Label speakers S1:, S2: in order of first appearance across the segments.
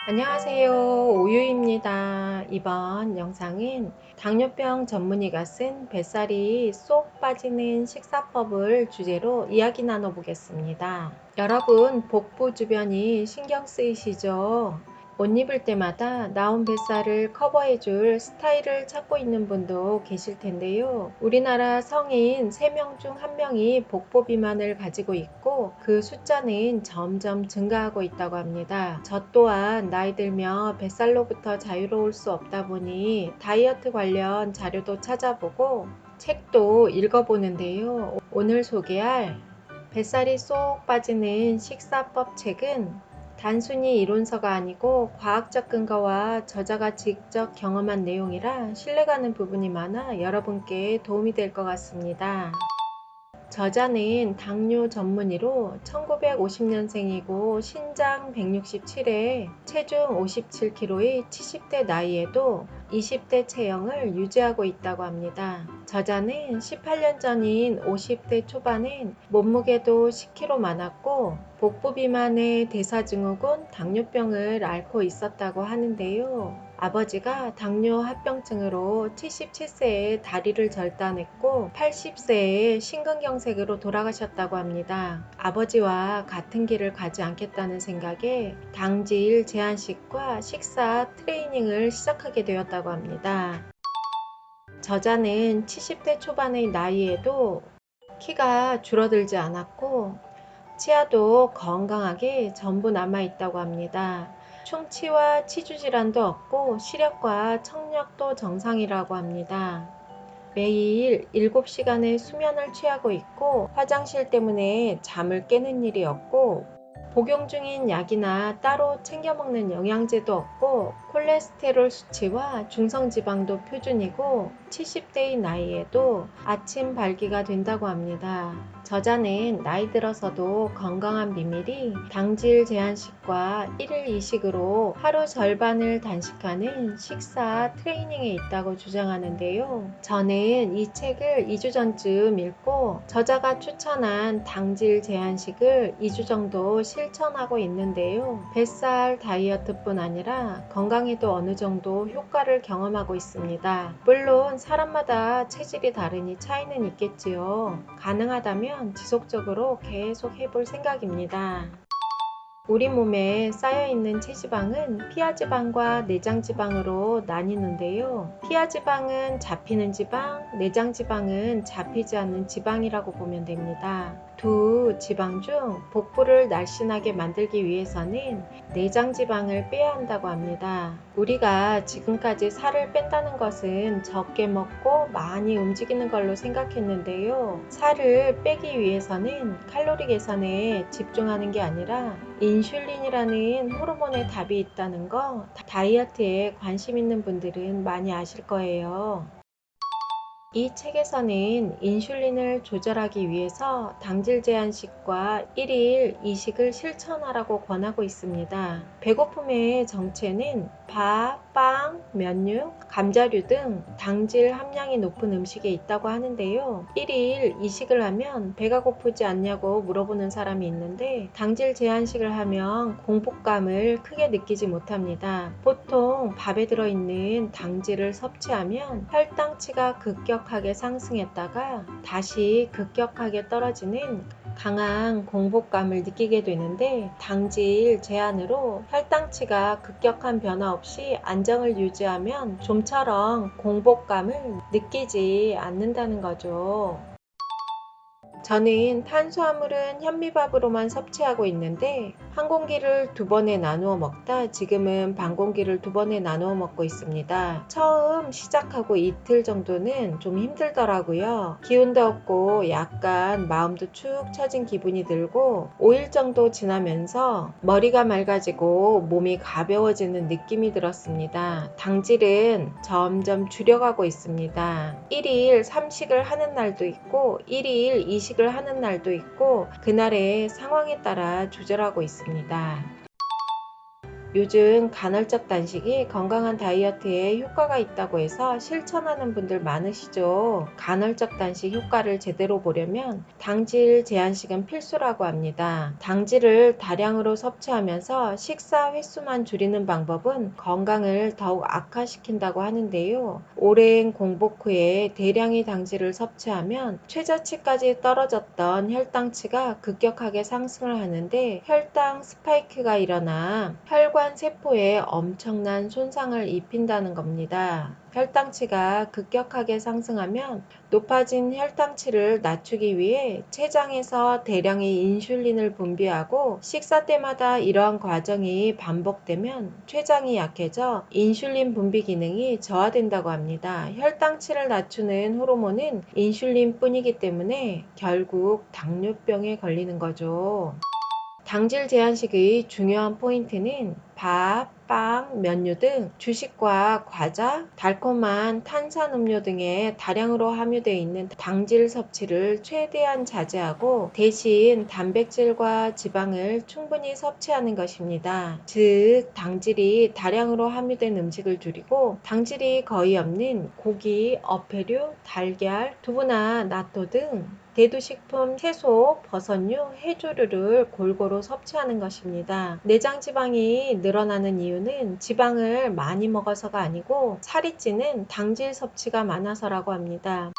S1: 안녕하세요. 오유입니다. 이번 영상은 당뇨병 전문의가 쓴 뱃살이 쏙 빠지는 식사법을 주제로 이야기 나눠보겠습니다. 여러분, 복부 주변이 신경 쓰이시죠? 옷 입을 때마다 나온 뱃살을 커버해줄 스타일을 찾고 있는 분도 계실 텐데요. 우리나라 성인 3명 중 1명이 복부 비만을 가지고 있고 그 숫자는 점점 증가하고 있다고 합니다. 저 또한 나이 들며 뱃살로부터 자유로울 수 없다 보니 다이어트 관련 자료도 찾아보고 책도 읽어보는데요. 오늘 소개할 뱃살이 쏙 빠지는 식사법 책은 단순히 이론서가 아니고 과학적 근거와 저자가 직접 경험한 내용이라 신뢰가는 부분이 많아 여러분께 도움이 될 것 같습니다. 저자는 당뇨 전문의로 1950년생이고 신장 167에 체중 57kg의 70대 나이에도 20대 체형을 유지하고 있다고 합니다. 저자는 18년 전인 50대 초반엔 몸무게도 10kg 많았고 복부 비만의 대사증후군 당뇨병을 앓고 있었다고 하는데요. 아버지가 당뇨 합병증으로 77세에 다리를 절단했고 80세에 심근경색으로 돌아가셨다고 합니다. 아버지와 같은 길을 가지 않겠다는 생각에 당질 제한식과 식사 트레이닝을 시작하게 되었다고 합니다. 저자는 70대 초반의 나이에도 키가 줄어들지 않았고 치아도 건강하게 전부 남아있다고 합니다. 충치와 치주 질환도 없고 시력과 청력도 정상이라고 합니다. 매일 7시간의 수면을 취하고 있고 화장실 때문에 잠을 깨는 일이 없고 복용 중인 약이나 따로 챙겨 먹는 영양제도 없고 콜레스테롤 수치와 중성지방도 표준이고 70대의 나이에도 아침 발기가 된다고 합니다. 저자는 나이 들어서도 건강한 비밀이 당질 제한식과 1일 2식으로 하루 절반을 단식하는 식사 트레이닝에 있다고 주장하는데요. 저는 이 책을 2주 전쯤 읽고 저자가 추천한 당질 제한식을 2주 정도 실천하고 있는데요. 뱃살 다이어트뿐 아니라 건강에도 어느 정도 효과를 경험하고 있습니다. 물론 사람마다 체질이 다르니 차이는 있겠지요. 가능하다면 지속적으로 계속 해볼 생각입니다. 우리 몸에 쌓여있는 체지방은 피하지방과 내장지방으로 나뉘는데요. 피하지방은 잡히는 지방, 내장지방은 잡히지 않는 지방이라고 보면 됩니다. 두 지방 중 복부를 날씬하게 만들기 위해서는 내장지방을 빼야 한다고 합니다. 우리가 지금까지 살을 뺀다는 것은 적게 먹고 많이 움직이는 걸로 생각했는데요. 살을 빼기 위해서는 칼로리 계산에 집중하는 게 아니라 인슐린이라는 호르몬의 답이 있다는 거 다이어트에 관심 있는 분들은 많이 아실 거예요. 이 책에서는 인슐린을 조절하기 위해서 당질 제한식과 1일 2식을 실천하라고 권하고 있습니다. 배고픔의 정체는 밥, 빵, 면류, 감자류 등 당질 함량이 높은 음식에 있다고 하는데요. 1일 2식을 하면 배가 고프지 않냐고 물어보는 사람이 있는데 당질 제한식을 하면 공복감을 크게 느끼지 못합니다. 보통 밥에 들어있는 당질을 섭취하면 혈당치가 급격하게 상승했다가 다시 급격하게 떨어지는 강한 공복감을 느끼게 되는데 당질 제한으로 혈당치가 급격한 변화 없이 안정을 유지하면 좀처럼 공복감을 느끼지 않는다는 거죠. 저는 탄수화물은 현미밥으로만 섭취하고 있는데 한 공기를 2번에 나누어 먹다 지금은 반 공기를 2번에 나누어 먹고 있습니다. 처음 시작하고 이틀 정도는 좀 힘들더라고요. 기운도 없고 약간 마음도 축 처진 기분이 들고 5일 정도 지나면서 머리가 맑아지고 몸이 가벼워지는 느낌이 들었습니다. 당질은 점점 줄여가고 있습니다. 1일 3식을 하는 날도 있고 1일 2식을 하는 날도 있고 그날의 상황에 따라 조절하고 있습니다. 요즘 간헐적 단식이 건강한 다이어트에 효과가 있다고 해서 실천하는 분들 많으시죠. 간헐적 단식 효과를 제대로 보려면 당질 제한식은 필수라고 합니다. 당질을 다량으로 섭취하면서 식사 횟수만 줄이는 방법은 건강을 더욱 악화시킨다고 하는데요. 오랜 공복 후에 대량의 당질을 섭취하면 최저치까지 떨어졌던 혈당치가 급격하게 상승을 하는데 혈당 스파이크가 일어나 혈관 세포에 엄청난 손상을 입힌다는 겁니다. 혈당치가 급격하게 상승하면 높아진 혈당치를 낮추기 위해 췌장에서 대량의 인슐린을 분비하고 식사 때마다 이러한 과정이 반복되면 췌장이 약해져 인슐린 분비 기능이 저하된다고 합니다. 혈당치를 낮추는 호르몬은 인슐린뿐이기 때문에 결국 당뇨병에 걸리는 거죠. 당질 제한식의 중요한 포인트는 밥, 빵, 면류 등 주식과 과자, 달콤한 탄산음료 등에 다량으로 함유되어 있는 당질 섭취를 최대한 자제하고 대신 단백질과 지방을 충분히 섭취하는 것입니다. 즉, 당질이 다량으로 함유된 음식을 줄이고 당질이 거의 없는 고기, 어패류, 달걀, 두부나 나토 등 대두식품, 채소, 버섯류, 해조류를 골고루 섭취하는 것입니다. 내장 지방이 늘어나는 이유는 지방을 많이 먹어서가 아니고 살이 찌는 당질 섭취가 많아서라고 합니다.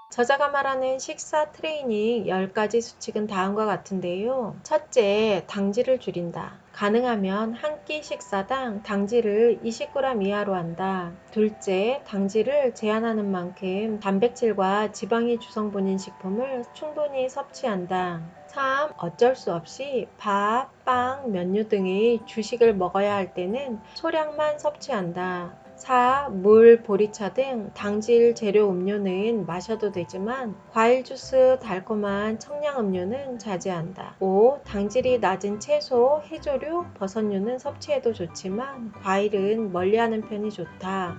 S1: 저자가 말하는 식사 트레이닝 10가지 수칙은 다음과 같은데요. 첫째, 당질을 줄인다. 가능하면 한 끼 식사당 당질을 20g 이하로 한다. 둘째, 당질을 제한하는 만큼 단백질과 지방이 주성분인 식품을 충분히 섭취한다. 3. 어쩔 수 없이 밥, 빵, 면류 등의 주식을 먹어야 할 때는 소량만 섭취한다. 4. 물, 보리차 등 당질 재료 음료는 마셔도 되지만 과일 주스, 달콤한 청량 음료는 자제한다. 5. 당질이 낮은 채소, 해조류, 버섯류는 섭취해도 좋지만 과일은 멀리하는 편이 좋다.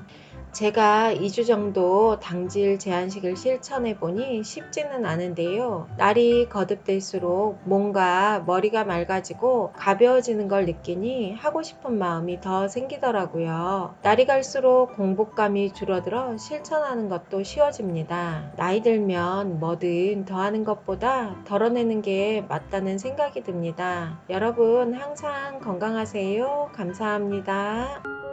S1: 제가 2주 정도 당질 제한식을 실천해 보니 쉽지는 않은데요. 날이 거듭될수록 뭔가 머리가 맑아지고 가벼워지는 걸 느끼니 하고 싶은 마음이 더 생기더라고요. 날이 갈수록 공복감이 줄어들어 실천하는 것도 쉬워집니다. 나이 들면 뭐든 더하는 것보다 덜어내는 게 맞다는 생각이 듭니다. 여러분 항상 건강하세요. 감사합니다.